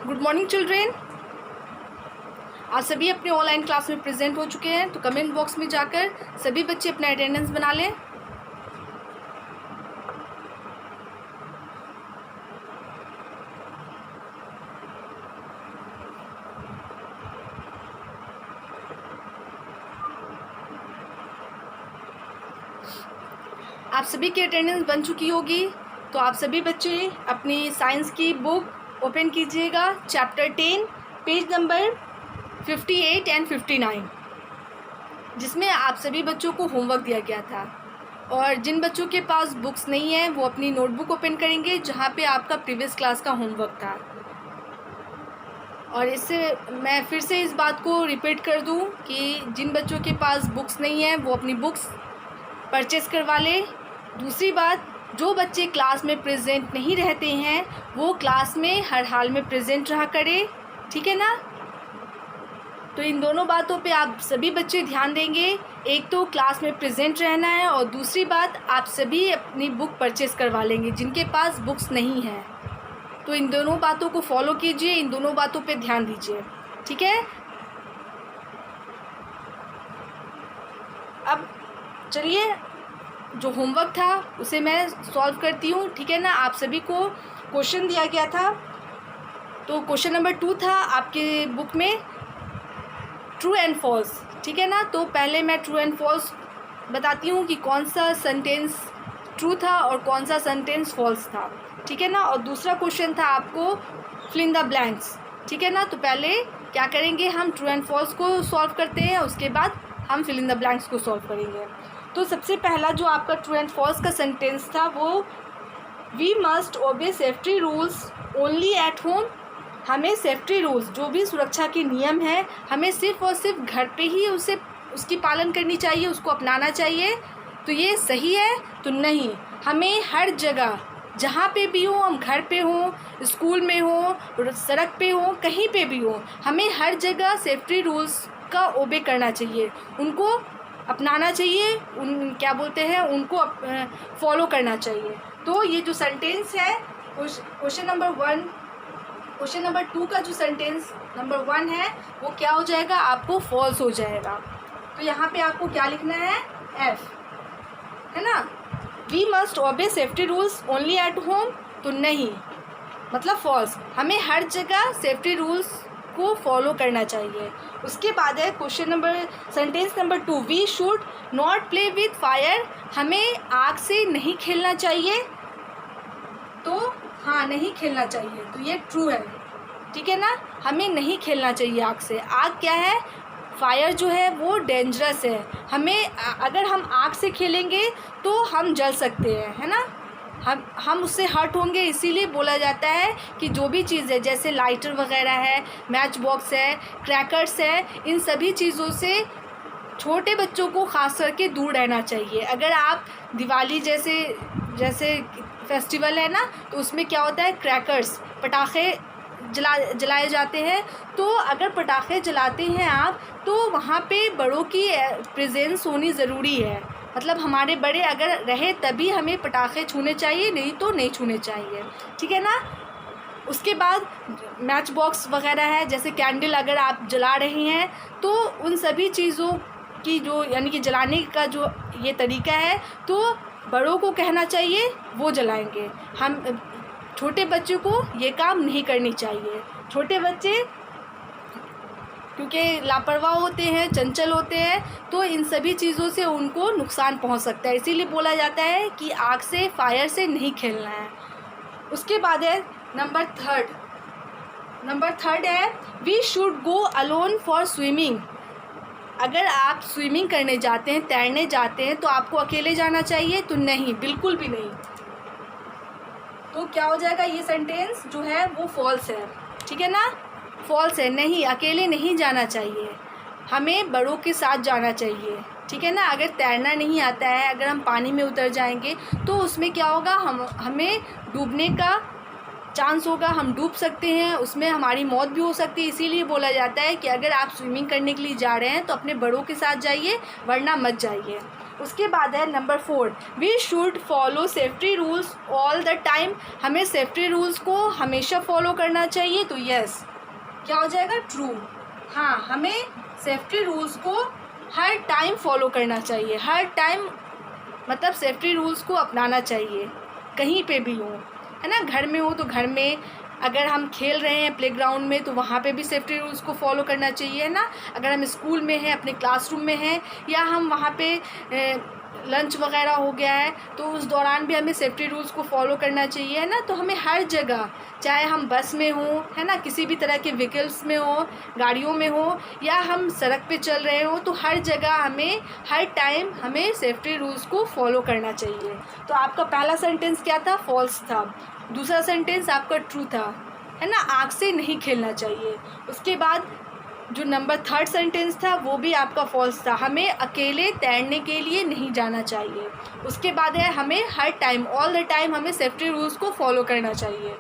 Good morning children. आज सभी अपने ऑनलाइन क्लास में प्रेजेंट हो चुके हैं, तो कमेंट बॉक्स में जाकर सभी बच्चे अपना अटेंडेंस बना लें। आप सभी की अटेंडेंस बन चुकी होगी, तो आप सभी बच्चे अपनी साइंस की बुक ओपन कीजिएगा, चैप्टर 10 पेज नंबर 58 एंड 59, जिसमें आप सभी बच्चों को होमवर्क दिया गया था। और जिन बच्चों के पास बुक्स नहीं है वो अपनी नोटबुक ओपन करेंगे जहाँ पे आपका प्रीवियस क्लास का होमवर्क था। और इससे मैं फिर से इस बात को रिपीट कर दूं कि जिन बच्चों के पास बुक्स नहीं है वो अपनी बुक्स परचेस करवा ले। दूसरी बात, जो बच्चे क्लास में प्रेजेंट नहीं रहते हैं वो क्लास में हर हाल में प्रेजेंट रहा करें, ठीक है ना। तो इन दोनों बातों पे आप सभी बच्चे ध्यान देंगे। एक तो क्लास में प्रेजेंट रहना है, और दूसरी बात आप सभी अपनी बुक परचेस करवा लेंगे जिनके पास बुक्स नहीं है। तो इन दोनों बातों को फॉलो कीजिए, इन दोनों बातों पे ध्यान दीजिए, ठीक है। अब चलिए, जो होमवर्क था उसे मैं सॉल्व करती हूँ, ठीक है ना। आप सभी को क्वेश्चन दिया गया था, तो क्वेश्चन नंबर 2 था आपके बुक में, ट्रू एंड फॉल्स, ठीक है ना। तो पहले मैं ट्रू एंड फॉल्स बताती हूँ कि कौन सा सेंटेंस ट्रू था और कौन सा सेंटेंस फॉल्स था, ठीक है ना। और दूसरा क्वेश्चन था आपको फिल इन द ब्लैंक्स, ठीक है ना। तो पहले क्या करेंगे, हम ट्रू एंड फॉल्स को सॉल्व करते हैं, उसके बाद हम फिल इन द ब्लैंक्स को सॉल्व करेंगे। तो सबसे पहला जो आपका ट्रू एंड फॉल्स का सेंटेंस था वो, we must obey safety rules only at home. हमें सेफ्टी रूल्स, जो भी सुरक्षा के नियम हैं, हमें सिर्फ़ और सिर्फ घर पे ही उसकी पालन करनी चाहिए, उसको अपनाना चाहिए। तो ये सही है? तो नहीं, हमें हर जगह जहाँ पे भी हो, हम घर पे हों, स्कूल में हो, सड़क पे हो, कहीं पे भी हो, हमें हर जगह सेफ्टी रूल्स का ओबे करना चाहिए, उनको अपनाना चाहिए, उनको फॉलो करना चाहिए। तो ये जो सेंटेंस है क्वेश्चन नंबर 2 का जो सेंटेंस नंबर 1 है वो क्या हो जाएगा, आपको फॉल्स हो जाएगा। तो यहाँ पे आपको क्या लिखना है, F, है ना। We must obey safety rules only at home, तो नहीं, मतलब फॉल्स, हमें हर जगह सेफ्टी रूल्स को फॉलो करना चाहिए। उसके बाद है sentence number 2, we should not play with fire. हमें आग से नहीं खेलना चाहिए, तो हाँ, नहीं खेलना चाहिए, तो ये ट्रू है, ठीक है ना। हमें नहीं खेलना चाहिए आग से। आग क्या है, फायर जो है वो डेंजरस है, हमें अगर हम आग से खेलेंगे तो हम जल सकते हैं, है ना। हम उससे हर्ट होंगे, इसीलिए बोला जाता है कि जो भी चीज़ है, जैसे लाइटर वगैरह है, मैच बॉक्स है, क्रैकर्स है, इन सभी चीज़ों से छोटे बच्चों को ख़ास करके दूर रहना चाहिए। अगर आप दिवाली जैसे फेस्टिवल है ना, तो उसमें क्या होता है, क्रैकर्स, पटाखे जलाए जाते हैं। तो अगर पटाखे जलाते हैं आप, तो वहाँ पे बड़ों की प्रेजेंस होनी ज़रूरी है, मतलब हमारे बड़े अगर रहे तभी हमें पटाखे छूने चाहिए, नहीं तो नहीं छूने चाहिए, ठीक है ना। उसके बाद मैच बॉक्स वगैरह है, जैसे कैंडल अगर आप जला रहे हैं, तो उन सभी चीज़ों की जो यानी कि जलाने का जो ये तरीका है, तो बड़ों को कहना चाहिए, वो जलाएंगे। हम छोटे बच्चों को ये काम नहीं करनी चाहिए। छोटे बच्चे क्योंकि लापरवाह होते हैं, चंचल होते हैं, तो इन सभी चीज़ों से उनको नुकसान पहुंच सकता है, इसीलिए बोला जाता है कि आग से, फायर से नहीं खेलना है। उसके बाद है नंबर थर्ड है, we should go alone for swimming. अगर आप स्विमिंग करने जाते हैं, तैरने जाते हैं, तो आपको अकेले जाना चाहिए, तो नहीं, बिल्कुल भी नहीं। तो क्या हो जाएगा, ये सेंटेंस जो है वो फॉल्स है, ठीक है ना, फॉल्स है। नहीं, अकेले नहीं जाना चाहिए, हमें बड़ों के साथ जाना चाहिए, ठीक है ना। अगर तैरना नहीं आता है, अगर हम पानी में उतर जाएंगे तो उसमें क्या होगा, हमें डूबने का चांस होगा, हम डूब सकते हैं, उसमें हमारी मौत भी हो सकती है। इसीलिए बोला जाता है कि अगर आप स्विमिंग करने के लिए जा रहे हैं तो अपने बड़ों के साथ जाइए, वरना मत जाइए। उसके बाद है number 4, we should follow safety rules all the time. हमें सेफ्टी रूल्स को हमेशा फॉलो करना चाहिए। तो यस, क्या हो जाएगा? ट्रू। हाँ, हमें सेफ्टी रूल्स को हर टाइम फॉलो करना चाहिए। हर टाइम मतलब सेफ्टी रूल्स को अपनाना चाहिए, कहीं पे भी हो, है ना। घर में हो तो घर में, अगर हम खेल रहे हैं प्लेग्राउंड में तो वहाँ पे भी सेफ्टी रूल्स को फॉलो करना चाहिए, है ना। अगर हम स्कूल में हैं, अपने क्लासरूम में हैं, या हम वहाँ पे लंच वगैरह हो गया है तो उस दौरान भी हमें सेफ्टी रूल्स को फॉलो करना चाहिए, है ना। तो हमें हर जगह, चाहे हम बस में हो, है ना, किसी भी तरह के व्हीकल्स में हो, गाड़ियों में हो, या हम सड़क पे चल रहे हो, तो हर जगह हमें हर टाइम हमें सेफ्टी रूल्स को फॉलो करना चाहिए। तो आपका पहला सेंटेंस क्या था? फॉल्स था। दूसरा सेंटेंस आपका ट्रू था, है ना, आग से नहीं खेलना चाहिए। उसके बाद जो नंबर 3 सेंटेंस था वो भी आपका फॉल्स था, हमें अकेले तैरने के लिए नहीं जाना चाहिए। उसके बाद है हमें हर टाइम, ऑल द टाइम हमें सेफ्टी रूल्स को फॉलो करना चाहिए,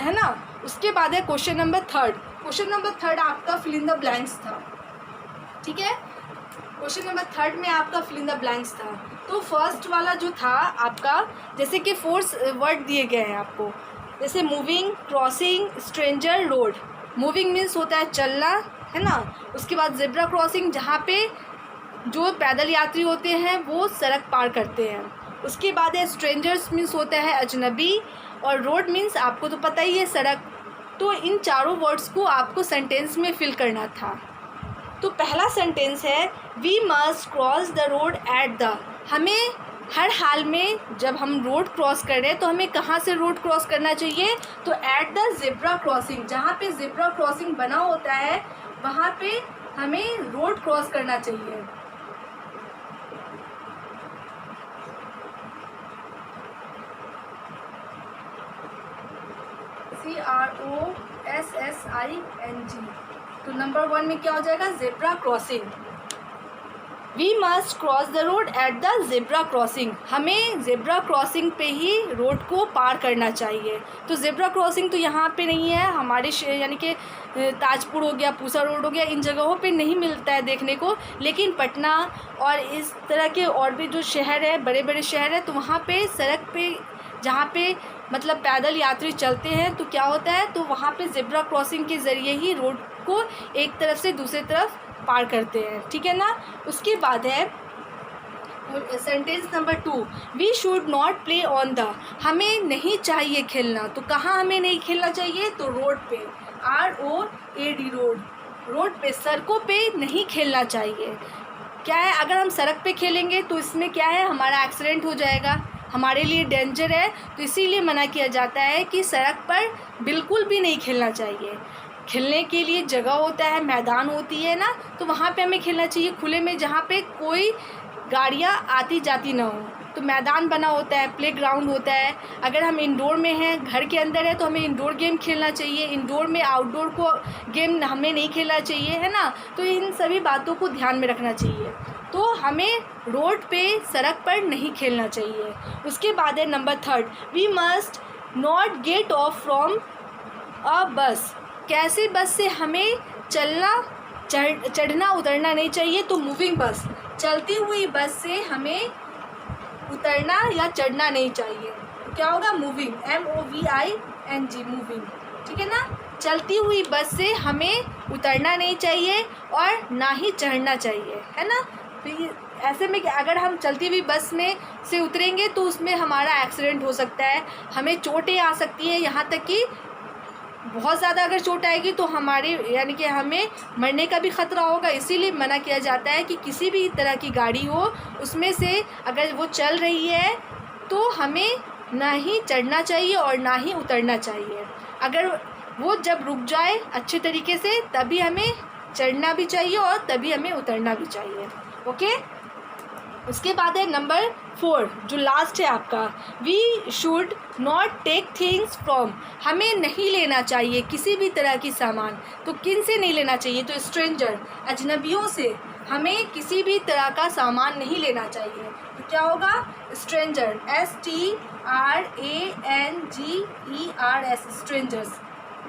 है ना। उसके बाद है क्वेश्चन नंबर 3। क्वेश्चन नंबर 3 आपका फिल इन द ब्लैंक्स था, ठीक है। क्वेश्चन नंबर 3 में आपका फिल इन द ब्लैंक्स था। तो फर्स्ट वाला जो था आपका, जैसे कि 4 वर्ड दिए गए हैं आपको, जैसे moving, crossing, stranger, road. Moving means होता है चलना, है ना। उसके बाद ज़ेब्रा क्रॉसिंग, जहाँ पे जो पैदल यात्री होते हैं वो सड़क पार करते हैं। उसके बाद है स्ट्रेंजर्स मीन्स होता है अजनबी, और रोड मीन्स आपको तो पता ही है, सड़क। तो इन चारों वर्ड्स को आपको सेंटेंस में फिल करना था। तो पहला सेंटेंस है we must cross the road at the. हमें हर हाल में जब हम रोड क्रॉस कर रहे हैं तो हमें कहाँ से रोड क्रॉस करना चाहिए? तो एट द ज़ेब्रा क्रॉसिंग, जहाँ पे ज़ेब्रा क्रॉसिंग बना होता है वहाँ पे हमें रोड क्रॉस करना चाहिए। CROSSING। तो नंबर 1 में क्या हो जाएगा? Zebra crossing. We must cross the road at the zebra crossing. हमें ज़ेब्रा क्रॉसिंग पे ही रोड को पार करना चाहिए। तो ज़ेब्रा क्रॉसिंग तो यहाँ पे नहीं है हमारे यानी कि ताजपुर हो गया, पूसा रोड हो गया, इन जगहों पे नहीं मिलता है देखने को। लेकिन पटना और इस तरह के और भी जो शहर है, बड़े बड़े शहर है, तो वहाँ पे सड़क पे जहाँ पे मतलब पैदल यात्री चलते हैं तो क्या होता है, तो वहाँ पे ज़ेब्रा क्रॉसिंग के ज़रिए ही रोड को एक तरफ से दूसरी तरफ पार करते हैं, ठीक है ना। उसके बाद है sentence number 2, we should not play on the. हमें नहीं चाहिए खेलना। तो कहाँ हमें नहीं खेलना चाहिए? तो रोड पे, ROAD, रोड। रोड पे, सड़कों पे नहीं खेलना चाहिए। क्या है, अगर हम सड़क पे खेलेंगे तो इसमें क्या है, हमारा एक्सीडेंट हो जाएगा, हमारे लिए डेंजर है। तो इसीलिए मना किया जाता है कि सड़क पर बिल्कुल भी नहीं खेलना चाहिए। खेलने के लिए जगह होता है, मैदान होती है ना, तो वहाँ पे हमें खेलना चाहिए खुले में, जहाँ पे कोई गाड़ियाँ आती जाती ना हो। तो मैदान बना होता है, प्ले ग्राउंड होता है। अगर हम इंडोर में हैं, घर के अंदर है, तो हमें इंडोर गेम खेलना चाहिए। इंडोर में आउटडोर को गेम हमें नहीं खेलना चाहिए, है ना। तो इन सभी बातों को ध्यान में रखना चाहिए। तो हमें रोड पे, सड़क पर नहीं खेलना चाहिए। उसके बाद है number 3, we must not get off from a bus. कैसे बस से हमें चलना, चढ़ना उतरना नहीं चाहिए। तो मूविंग बस, चलती हुई बस से हमें उतरना या चढ़ना नहीं चाहिए। तो क्या होगा? मूविंग, MOVING, मूविंग, ठीक है ना। चलती हुई बस से हमें उतरना नहीं चाहिए और ना ही चढ़ना चाहिए, है ना। तो ऐसे में अगर हम चलती हुई बस में से उतरेंगे तो उसमें हमारा एक्सीडेंट हो सकता है, हमें चोटें आ सकती हैं, यहाँ तक कि बहुत ज़्यादा अगर चोट आएगी तो हमारे यानी कि हमें मरने का भी ख़तरा होगा। इसीलिए मना किया जाता है कि किसी भी तरह की गाड़ी हो उसमें से अगर वो चल रही है तो हमें ना ही चढ़ना चाहिए और ना ही उतरना चाहिए। अगर वो जब रुक जाए अच्छे तरीके से तभी हमें चढ़ना भी चाहिए और तभी हमें उतरना भी चाहिए, ओके। उसके बाद है नंबर 4 जो लास्ट है आपका, we should not take things from. हमें नहीं लेना चाहिए किसी भी तरह की सामान। तो किन से नहीं लेना चाहिए? तो स्ट्रेंजर, अजनबियों से हमें किसी भी तरह का सामान नहीं लेना चाहिए। तो क्या होगा? स्ट्रेंजर, STRANGERS, स्ट्रेंजर्स,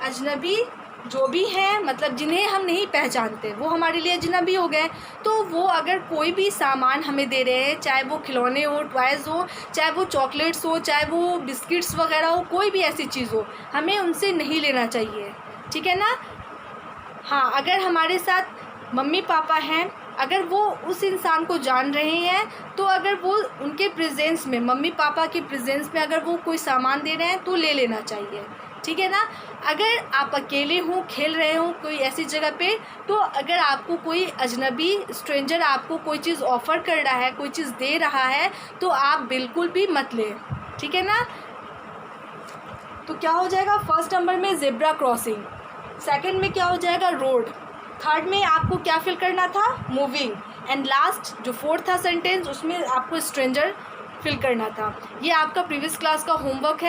अजनबी जो भी हैं, मतलब जिन्हें हम नहीं पहचानते, वो हमारे लिए अजनबी हो गए। तो वो अगर कोई भी सामान हमें दे रहे हैं, चाहे वो खिलौने हो, टॉयज़ हो, चाहे वो चॉकलेट्स हो, चाहे वो बिस्किट्स वगैरह हो, कोई भी ऐसी चीज़ हो, हमें उनसे नहीं लेना चाहिए, ठीक है ना। हाँ, अगर हमारे साथ मम्मी पापा हैं, अगर वो उस इंसान को जान रहे हैं, तो अगर वो उनके प्रेजेंस में, मम्मी पापा के प्रेजेंस में अगर वो कोई सामान दे रहे हैं तो ले लेना चाहिए, ठीक है ना। अगर आप अकेले हों, खेल रहे हों कोई ऐसी जगह पे, तो अगर आपको कोई अजनबी स्ट्रेंजर आपको कोई चीज़ ऑफ़र कर रहा है, कोई चीज़ दे रहा है, तो आप बिल्कुल भी मत लें, ठीक है ना। तो क्या हो जाएगा, फर्स्ट नंबर में ज़ेब्रा क्रॉसिंग, सेकंड में क्या हो जाएगा, रोड, थर्ड में आपको क्या फिल करना था, मूविंग, एंड लास्ट जो फोर्थ था सेंटेंस, उसमें आपको स्ट्रेंजर फिल करना था। ये आपका प्रीवियस क्लास का होमवर्क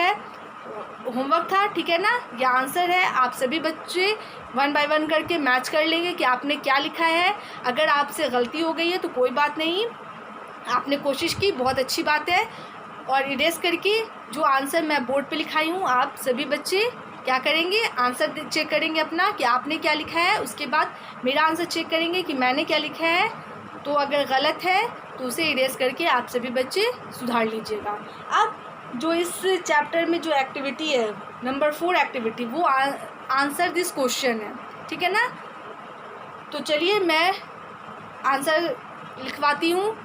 था, ठीक है ना। ये आंसर है, आप सभी बच्चे 1 बाय 1 करके मैच कर लेंगे कि आपने क्या लिखा है। अगर आपसे गलती हो गई है तो कोई बात नहीं, आपने कोशिश की, बहुत अच्छी बात है। और इरेज करके जो आंसर मैं बोर्ड पे लिखाई हूँ, आप सभी बच्चे क्या करेंगे, आंसर चेक करेंगे अपना कि आपने क्या लिखा है, उसके बाद मेरा आंसर चेक करेंगे कि मैंने क्या लिखा है। तो अगर गलत है तो उसे इरेज करके आप सभी बच्चे सुधार लीजिएगा। अब जो इस चैप्टर में जो एक्टिविटी है, नंबर 4 एक्टिविटी, वो आंसर दिस क्वेश्चन है, ठीक है ना। तो चलिए मैं आंसर लिखवाती हूँ।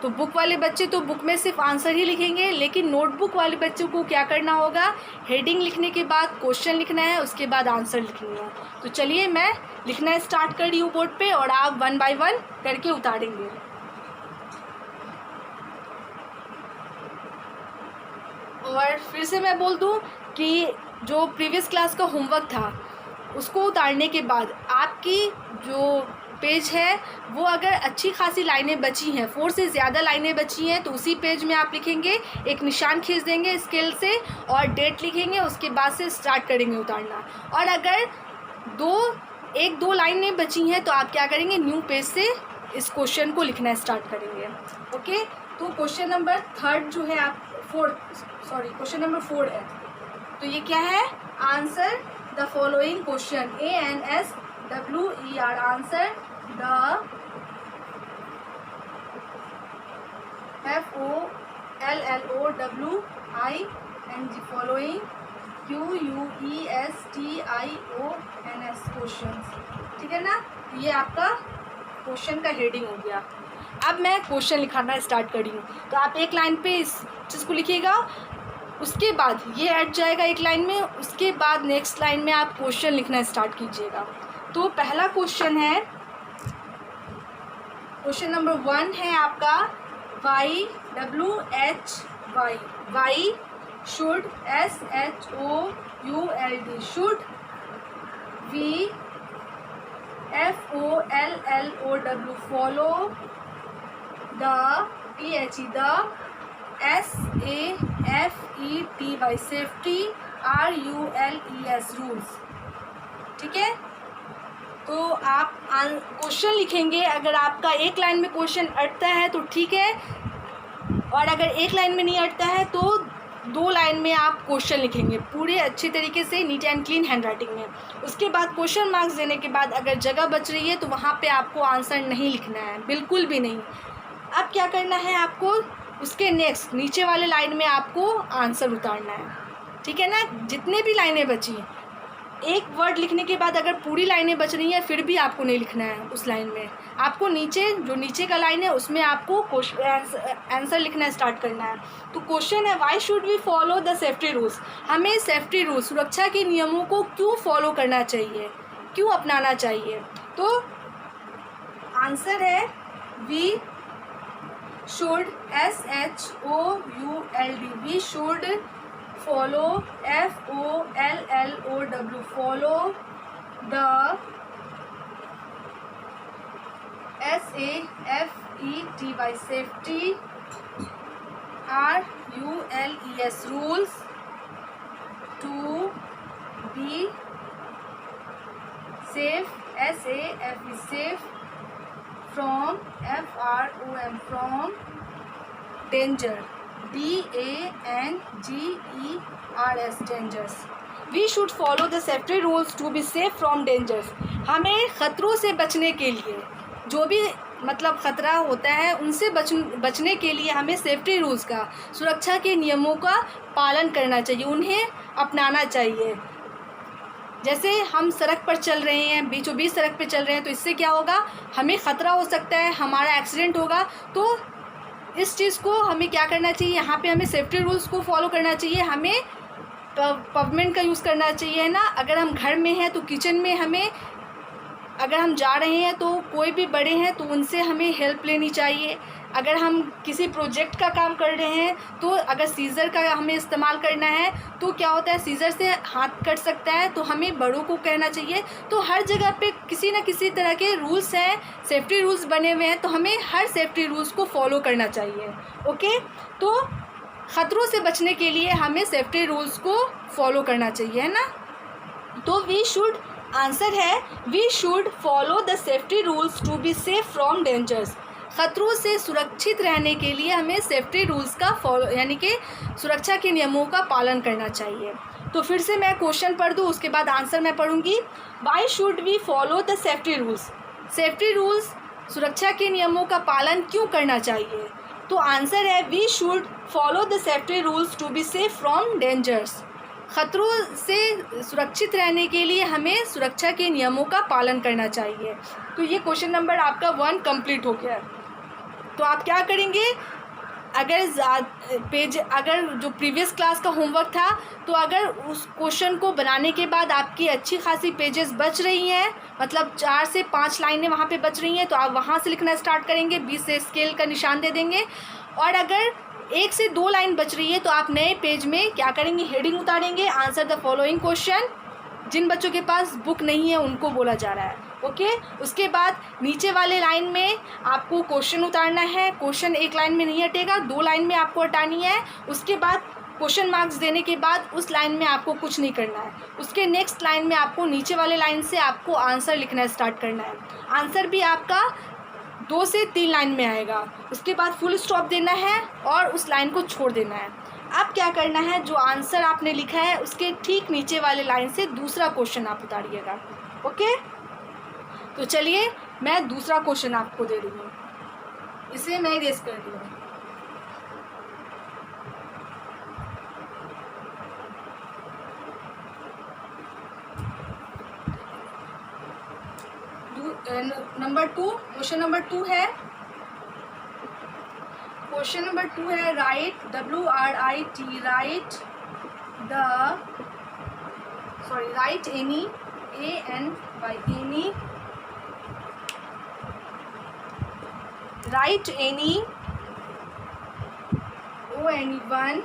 तो बुक वाले बच्चे तो बुक में सिर्फ आंसर ही लिखेंगे, लेकिन नोटबुक वाले बच्चों को क्या करना होगा, हेडिंग लिखने के बाद क्वेश्चन लिखना है, उसके बाद आंसर लिखना है। तो चलिए मैं लिखना स्टार्ट कर रही हूँ बोर्ड पे, और आप 1 बाय 1 करके उतारेंगे। और फिर से मैं बोल दूँ कि जो प्रीवियस क्लास का होमवर्क था, उसको उतारने के बाद आपकी जो पेज है वो अगर अच्छी खासी लाइनें बची हैं, 4 से ज़्यादा लाइनें बची हैं, तो उसी पेज में आप लिखेंगे, एक निशान खींच देंगे स्केल से और डेट लिखेंगे, उसके बाद से स्टार्ट करेंगे उतारना। और अगर 1-2 लाइनें बची हैं तो आप क्या करेंगे, न्यू पेज से इस क्वेश्चन को लिखना स्टार्ट करेंगे। ओके, तो क्वेश्चन नंबर 3 जो है आप क्वेश्चन नंबर 4 है। तो ये क्या है, answer the following question, ANSWER, answer the FOLLOWING following QUESTIONS questions, ठीक है ना। ये आपका क्वेश्चन का हेडिंग हो गया। अब मैं क्वेश्चन लिखाना स्टार्ट करी हूँ, तो आप एक लाइन पे इस चीज़ को लिखिएगा, उसके बाद ये हट जाएगा एक लाइन में, उसके बाद नेक्स्ट लाइन में आप क्वेश्चन लिखना स्टार्ट कीजिएगा। तो पहला क्वेश्चन है, क्वेश्चन नंबर 1 है आपका, YWHY, why should, SHOULD should, FOLLOW follow, the THE the, SAFETY safety, RULES rules, ठीक है। तो आप क्वेश्चन लिखेंगे, अगर आपका एक लाइन में क्वेश्चन अटता है तो ठीक है, और अगर एक लाइन में नहीं अटता है तो 2 लाइन में आप क्वेश्चन लिखेंगे पूरे अच्छे तरीके से, neat and clean hand writing में। उसके बाद क्वेश्चन मार्क्स देने के बाद अगर जगह बच रही है तो वहाँ पे आपको आंसर नहीं लिखना है, बिल्कुल भी नहीं। अब क्या करना है आपको, उसके नेक्स्ट नीचे वाले लाइन में आपको आंसर उतारना है, ठीक है ना। जितने भी लाइनें बची, एक वर्ड लिखने के बाद अगर पूरी लाइनें बच रही हैं फिर भी आपको नहीं लिखना है उस लाइन में, आपको नीचे जो नीचे का लाइन है उसमें आपको आंसर लिखना स्टार्ट करना है। तो क्वेश्चन है, why should we follow the safety rules, हमें सेफ्टी रूल्स, सुरक्षा के नियमों को क्यों फॉलो करना चाहिए, क्यों अपनाना चाहिए। तो आंसर है we should, SHOULD, we should follow, FOLLOW follow, the SAFETY safety, RULES rules, to be safe, SAFE safe, from, FROM from, danger, DANGERS dangers. We should follow the safety rules to be safe from dangers. हमें ख़तरों से बचने के लिए, जो भी मतलब ख़तरा होता है उनसे बचने के लिए हमें सेफ्टी रूल्स का, सुरक्षा के नियमों का पालन करना चाहिए, उन्हें अपनाना चाहिए। जैसे हम सड़क पर चल रहे हैं, बीचों बीच सड़क पर चल रहे हैं, तो इससे क्या होगा, हमें ख़तरा हो सकता है, हमारा एक्सीडेंट होगा। तो इस चीज़ को हमें क्या करना चाहिए, यहाँ पे हमें सेफ्टी रूल्स को फॉलो करना चाहिए, हमें पवेमेंट का यूज़ करना चाहिए, है ना। अगर हम घर में हैं तो किचन में हमें, अगर हम जा रहे हैं तो कोई भी बड़े हैं तो उनसे हमें हेल्प लेनी चाहिए। अगर हम किसी प्रोजेक्ट का काम कर रहे हैं तो अगर सीज़र का हमें इस्तेमाल करना है तो क्या होता है, सीज़र से हाथ कट सकता है, तो हमें बड़ों को कहना चाहिए। तो हर जगह पे किसी न किसी तरह के रूल्स हैं, सेफ्टी रूल्स बने हुए हैं, तो हमें हर सेफ्टी रूल्स को फॉलो करना चाहिए। ओके, तो ख़तरों से बचने के लिए हमें सेफ्टी रूल्स को फॉलो करना चाहिए, है ना। तो वी शुड, आंसर है we should follow the safety rules to be safe from dangers. ख़तरों से सुरक्षित रहने के लिए हमें सेफ्टी रूल्स का फॉलो, यानी कि सुरक्षा के नियमों का पालन करना चाहिए। तो फिर से मैं क्वेश्चन पढ़ दूँ, उसके बाद आंसर मैं पढ़ूँगी। Why should we follow the safety rules, safety rules, सुरक्षा के नियमों का पालन क्यों करना चाहिए। तो आंसर है we should follow the safety rules to be safe from dangers. ख़तरों से सुरक्षित रहने के लिए हमें सुरक्षा के नियमों का पालन करना चाहिए। तो ये क्वेश्चन नंबर आपका 1 कंप्लीट हो गया। तो आप क्या करेंगे, अगर जो प्रीवियस क्लास का होमवर्क था, तो अगर उस क्वेश्चन को बनाने के बाद आपकी अच्छी खासी पेजेस बच रही हैं, मतलब 4 से 5 लाइनें वहाँ पे बच रही हैं, तो आप वहाँ से लिखना स्टार्ट करेंगे, 20 से स्केल का निशान दे देंगे। और अगर 1 से 2 लाइन बच रही है तो आप नए पेज में क्या करेंगे, हेडिंग उतारेंगे, आंसर द फॉलोइंग क्वेश्चन। जिन बच्चों के पास बुक नहीं है उनको बोला जा रहा है। ओके, उसके बाद नीचे वाले लाइन में आपको क्वेश्चन उतारना है। क्वेश्चन एक लाइन में नहीं हटेगा, 2 लाइन में आपको हटानी है। उसके बाद क्वेश्चन मार्क्स देने के बाद उस लाइन में आपको कुछ नहीं करना है। उसके नेक्स्ट लाइन में आपको नीचे वाले लाइन से आपको आंसर लिखना स्टार्ट करना है। आंसर भी आपका 2 से 3 लाइन में आएगा। उसके बाद फुल स्टॉप देना है और उस लाइन को छोड़ देना है। अब क्या करना है, जो आंसर आपने लिखा है उसके ठीक नीचे वाले लाइन से दूसरा क्वेश्चन आप उतारिएगा। ओके, तो चलिए मैं दूसरा क्वेश्चन आपको दे रही हूँ, इसे मैं इरेज कर दी हूँ। नंबर 2, क्वेश्चन नंबर 2 है, क्वेश्चन नंबर 2 है right WRIT, right any ANY write any ONE1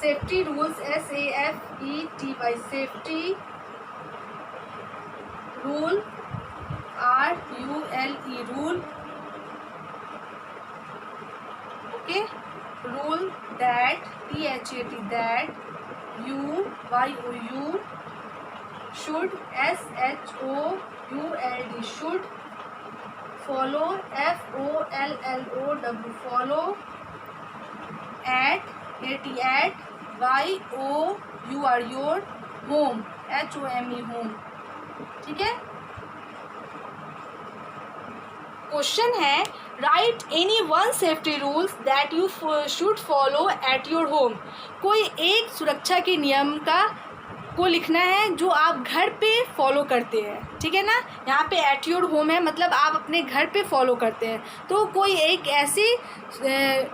safety rules SAFETY safety rule RULE rule. Okay, rule that THAT that UYOU should SHOULD should follow FOLLOW follow at YOUR your home HOME home। ठीक है, question है right any 1 safety rules that you should follow at your home. कोई एक सुरक्षा के नियम को लिखना है जो आप घर पे फॉलो करते हैं। ठीक है ना, यहाँ पे एट योर होम है, मतलब आप अपने घर पे फॉलो करते हैं। तो कोई एक ऐसी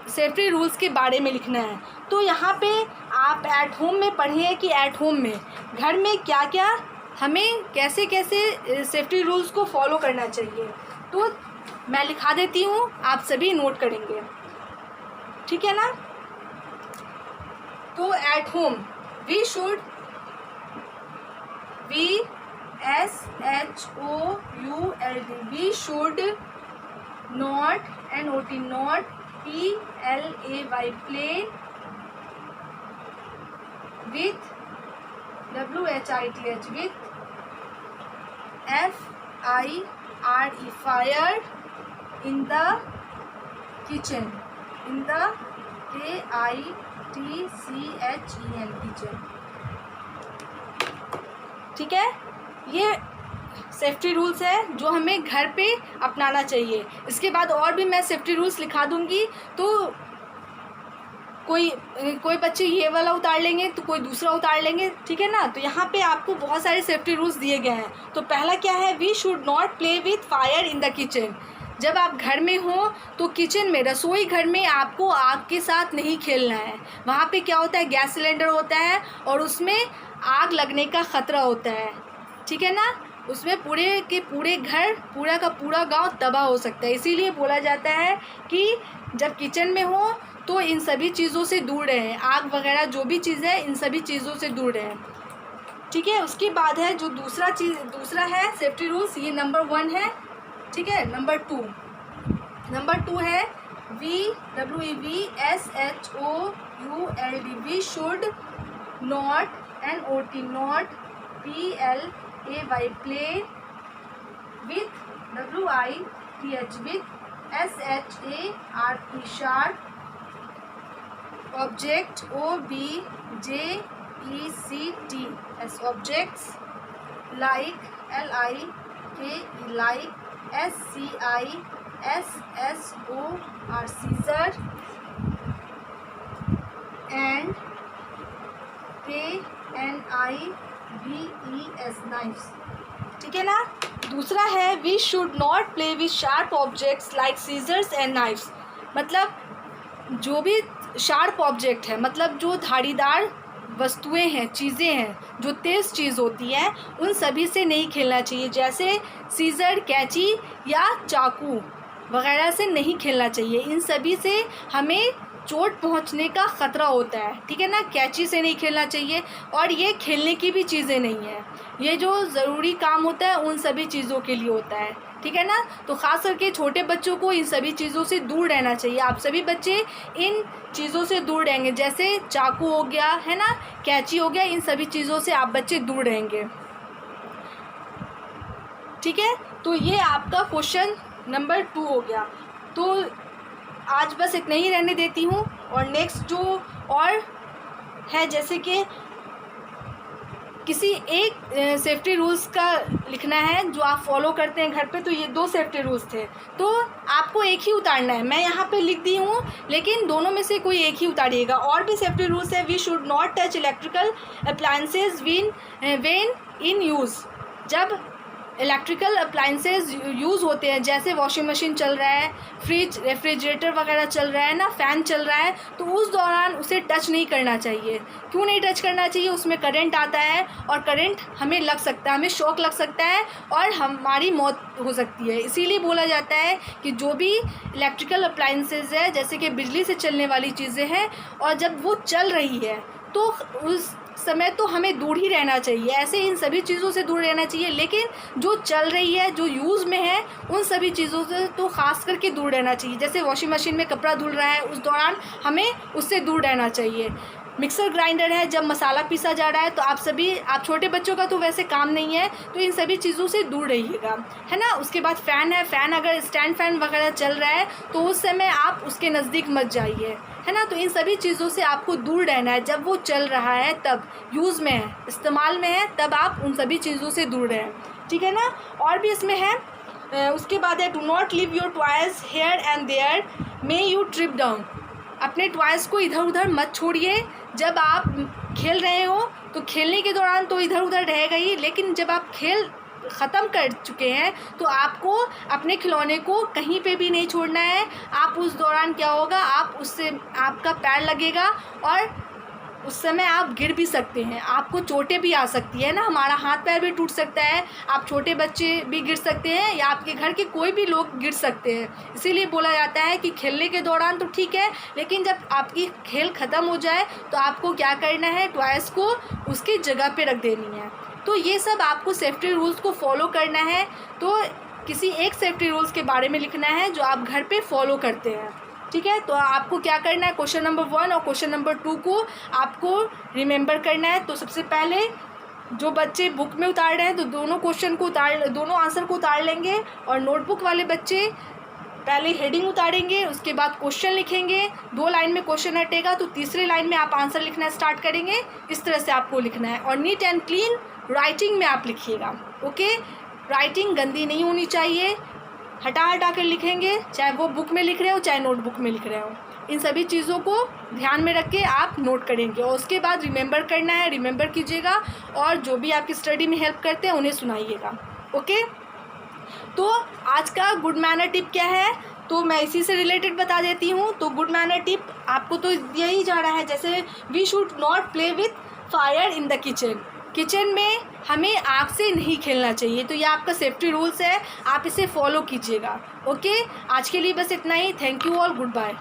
सेफ्टी रूल्स के बारे में लिखना है। तो यहाँ पे आप एट होम में पढ़िए कि एट होम में घर में क्या क्या हमें कैसे कैसे सेफ्टी रूल्स को फॉलो करना चाहिए। तो मैं लिखा देती हूँ, आप सभी नोट करेंगे। ठीक है ना, तो at home we should SHOULD we should not not PLAY play with WHITH with FIRE fire in the kitchen in the KITCHEN kitchen। ठीक है, ये सेफ्टी रूल्स है जो हमें घर पे अपनाना चाहिए। इसके बाद और भी मैं सेफ्टी रूल्स लिखा दूँगी, तो कोई बच्चे ये वाला उतार लेंगे तो कोई दूसरा उतार लेंगे, ठीक है ना। तो यहाँ पे आपको बहुत सारे सेफ्टी रूल्स दिए गए हैं। तो पहला क्या है, we should not play with fire in the kitchen. जब आप घर में हो तो किचन में, रसोई घर में आपको आग के साथ नहीं खेलना है। वहाँ पे क्या होता है, गैस सिलेंडर होता है और उसमें आग लगने का ख़तरा होता है, ठीक है ना। उसमें पूरे के पूरे घर, पूरा का पूरा गांव तबाह हो सकता है। इसीलिए बोला जाता है कि जब किचन में हो तो इन सभी चीज़ों से दूर रहें, आग वगैरह जो भी चीज़ है इन सभी चीज़ों से दूर रहें, ठीक है। उसके बाद है जो दूसरा है सेफ्टी रूल्स, ये नंबर 1 है, ठीक है। नंबर 2 है WEVSHOULD, we should not NOT not PLAY play with WITH with SHARP sharp object OBJECTS objects, like LIKE SCISSOR scissor and KNIVES knives, ठीक है ना। दूसरा है we should not play with sharp objects like scissors and knives. मतलब जो भी sharp object है, मतलब जो धारीदार वस्तुएं हैं, चीज़ें हैं, जो तेज़ चीज़ होती है, उन सभी से नहीं खेलना चाहिए। जैसे सीजर, कैंची या चाकू वगैरह से नहीं खेलना चाहिए। इन सभी से हमें चोट पहुंचने का ख़तरा होता है, ठीक है ना। कैंची से नहीं खेलना चाहिए और ये खेलने की भी चीज़ें नहीं है। ये जो ज़रूरी काम होता है उन सभी चीज़ों के लिए होता है, ठीक है ना। तो ख़ास करके छोटे बच्चों को इन सभी चीज़ों से दूर रहना चाहिए। आप सभी बच्चे इन चीज़ों से दूर रहेंगे, जैसे चाकू हो गया, है ना, कैंची हो गया, इन सभी चीज़ों से आप बच्चे दूर रहेंगे, ठीक है। तो ये आपका क्वेश्चन नंबर 2 हो गया। तो आज बस इतना ही रहने देती हूँ। और नेक्स्ट जो और है, जैसे कि किसी एक सेफ्टी रूल्स का लिखना है जो आप फॉलो करते हैं घर पे। तो ये 2 सेफ्टी रूल्स थे, तो आपको एक ही उतारना है। मैं यहाँ पे लिख दी हूँ, लेकिन दोनों में से कोई एक ही उतारिएगा। और भी सेफ्टी रूल्स है, we should not touch electrical appliances when in use. जब इलेक्ट्रिकल अप्लायंसेज यूज़ होते हैं, जैसे वॉशिंग मशीन चल रहा है, फ्रिज, रेफ्रिजरेटर वगैरह चल रहा है ना, फ़ैन चल रहा है, तो उस दौरान उसे टच नहीं करना चाहिए। क्यों नहीं टच करना चाहिए? उसमें करंट आता है और करंट हमें लग सकता है, हमें शॉक लग सकता है और हमारी मौत हो सकती है। इसीलिए बोला जाता है कि जो भी इलेक्ट्रिकल अप्लायंसेज है, जैसे कि बिजली से चलने वाली चीज़ें हैं, और जब वो चल रही है तो उस समय तो हमें दूर ही रहना चाहिए। ऐसे इन सभी चीज़ों से दूर रहना चाहिए, लेकिन जो चल रही है, जो यूज़ में है, उन सभी चीज़ों से तो ख़ास करके दूर रहना चाहिए। जैसे वॉशिंग मशीन में कपड़ा धुल रहा है, उस दौरान हमें उससे दूर रहना चाहिए। मिक्सर ग्राइंडर है, जब मसाला पीसा जा रहा है, तो आप छोटे बच्चों का तो वैसे काम नहीं है, तो इन सभी चीज़ों से दूर रहिएगा, है ना। उसके बाद फ़ैन है, फ़ैन अगर स्टैंड फ़ैन वगैरह चल रहा है तो उस समय आप उसके नज़दीक मत जाइए, है ना। तो इन सभी चीज़ों से आपको दूर रहना है। जब वो चल रहा है, तब यूज़ में है, इस्तेमाल में है, तब आप उन सभी चीज़ों से दूर रहें, ठीक है ना। और भी इसमें है, उसके बाद है, do not leave your toys here and there may you trip down. अपने टॉयज़ को इधर उधर मत छोड़िए। जब आप खेल रहे हो तो खेलने के दौरान तो इधर उधर रहेगा ही, लेकिन जब आप खेल ख़त्म कर चुके हैं तो आपको अपने खिलौने को कहीं पे भी नहीं छोड़ना है। आप उस दौरान क्या होगा, आपका पैर लगेगा और उस समय आप गिर भी सकते हैं, आपको चोटें भी आ सकती है ना, हमारा हाथ पैर भी टूट सकता है, आप छोटे बच्चे भी गिर सकते हैं या आपके घर के कोई भी लोग गिर सकते हैं। इसीलिए बोला जाता है कि खेलने के दौरान तो ठीक है, लेकिन जब आपकी खेल ख़त्म हो जाए तो आपको क्या करना है, टॉयज़ को उसकी जगह पे रख देनी है। तो ये सब आपको सेफ्टी रूल्स को फॉलो करना है। तो किसी एक सेफ्टी रूल्स के बारे में लिखना है जो आप घर पे फॉलो करते हैं, ठीक है। तो आपको क्या करना है, क्वेश्चन नंबर 1 और क्वेश्चन नंबर 2 को आपको रिमेंबर करना है। तो सबसे पहले जो बच्चे बुक में उतार रहे हैं तो दोनों आंसर को उतार लेंगे, और नोटबुक वाले बच्चे पहले हेडिंग उतारेंगे, उसके बाद क्वेश्चन लिखेंगे। 2 लाइन में क्वेश्चन हटेगा तो तीसरी लाइन में आप आंसर लिखना स्टार्ट करेंगे। इस तरह से आपको लिखना है। और नीट एंड क्लीन राइटिंग में आप लिखिएगा। ओके, राइटिंग गंदी नहीं होनी चाहिए, हटा कर लिखेंगे, चाहे वो बुक में लिख रहे हो चाहे नोटबुक में लिख रहे हो। इन सभी चीज़ों को ध्यान में रख के आप नोट करेंगे और उसके बाद रिमेंबर करना है, रिमेंबर कीजिएगा और जो भी आपकी स्टडी में हेल्प करते हैं उन्हें सुनाइएगा। ओके, तो आज का गुड मैनर टिप क्या है, तो मैं इसी से रिलेटेड बता देती हूँ। तो गुड मैनर टिप आपको तो यही जा रहा है, जैसे we should not play with fire in the kitchen. Kitchen में हमें आग से नहीं खेलना चाहिए, तो ये आपका सेफ्टी रूल्स है, आप इसे फॉलो कीजिएगा। ओके, आज के लिए बस इतना ही। Thank you all, good bye.